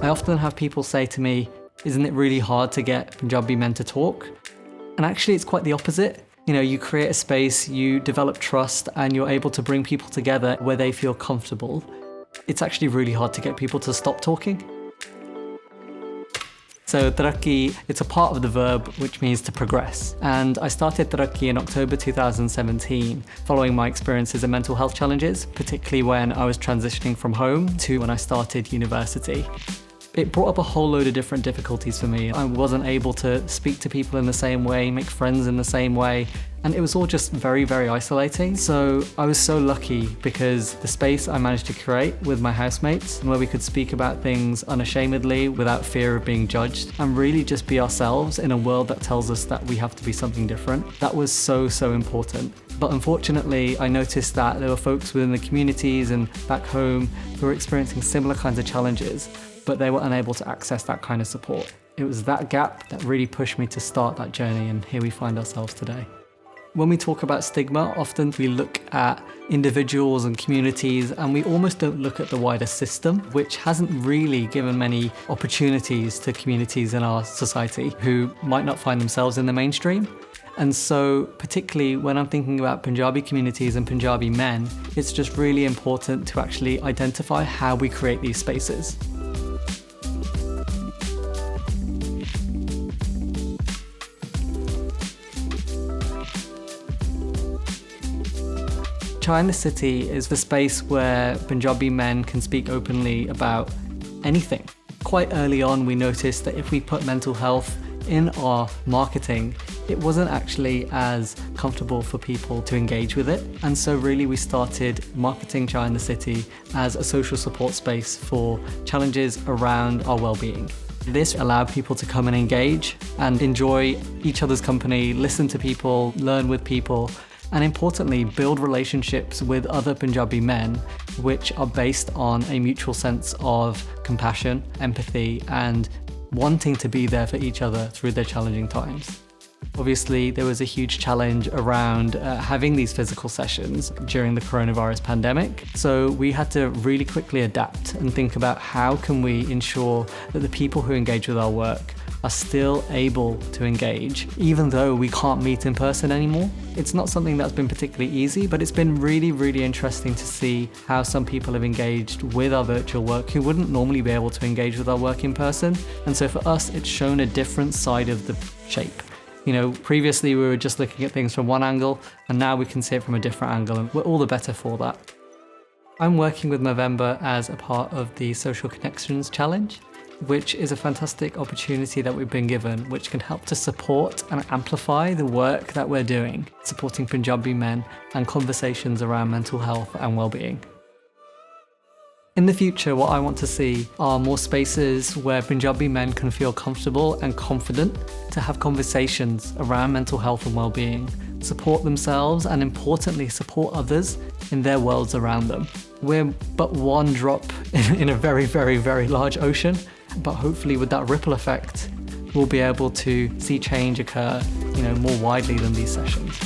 I often have people say to me, isn't it really hard to get Punjabi men to talk? And actually it's quite the opposite. You create a space, you develop trust, and you're able to bring people together where they feel comfortable. It's actually really hard to get people to stop talking. So Taraki, it's a part of the verb which means to progress. And I started Taraki in October 2017, following my experiences in mental health challenges, particularly when I was transitioning from home to when I started university. It brought up a whole load of different difficulties for me. I wasn't able to speak to people in the same way, make friends in the same way, and it was all just very, very isolating. So I was so lucky because the space I managed to create with my housemates, where we could speak about things unashamedly without fear of being judged, and really just be ourselves in a world that tells us that we have to be something different. That was so, so important. But unfortunately, I noticed that there were folks within the communities and back home who were experiencing similar kinds of challenges, but they were unable to access that kind of support. It was that gap that really pushed me to start that journey, and here we find ourselves today. When we talk about stigma, often we look at individuals and communities, and we almost don't look at the wider system, which hasn't really given many opportunities to communities in our society who might not find themselves in the mainstream. And so, particularly when I'm thinking about Punjabi communities and Punjabi men, it's just really important to actually identify how we create these spaces. Chai in the City is the space where Punjabi men can speak openly about anything. Quite early on, we noticed that if we put mental health in our marketing, it wasn't actually as comfortable for people to engage with it. And so really we started marketing Chai in the City as a social support space for challenges around our well-being. This allowed people to come and engage and enjoy each other's company, listen to people, learn with people, and importantly, build relationships with other Punjabi men, which are based on a mutual sense of compassion, empathy, and wanting to be there for each other through their challenging times. Obviously, there was a huge challenge around having these physical sessions during the coronavirus pandemic. So we had to really quickly adapt and think about how can we ensure that the people who engage with our work are still able to engage, even though we can't meet in person anymore. It's not something that's been particularly easy, but it's been really, really interesting to see how some people have engaged with our virtual work who wouldn't normally be able to engage with our work in person. And so for us, it's shown a different side of the shape. Previously we were just looking at things from one angle, and now we can see it from a different angle, and we're all the better for that. I'm working with Movember as a part of the Social Connections Challenge, which is a fantastic opportunity that we've been given, which can help to support and amplify the work that we're doing, supporting Punjabi men and conversations around mental health and well-being. In the future, what I want to see are more spaces where Punjabi men can feel comfortable and confident to have conversations around mental health and well-being, support themselves, and importantly, support others in their worlds around them. We're but one drop in a very, very, very large ocean, but hopefully with that ripple effect, we'll be able to see change occur, more widely than these sessions.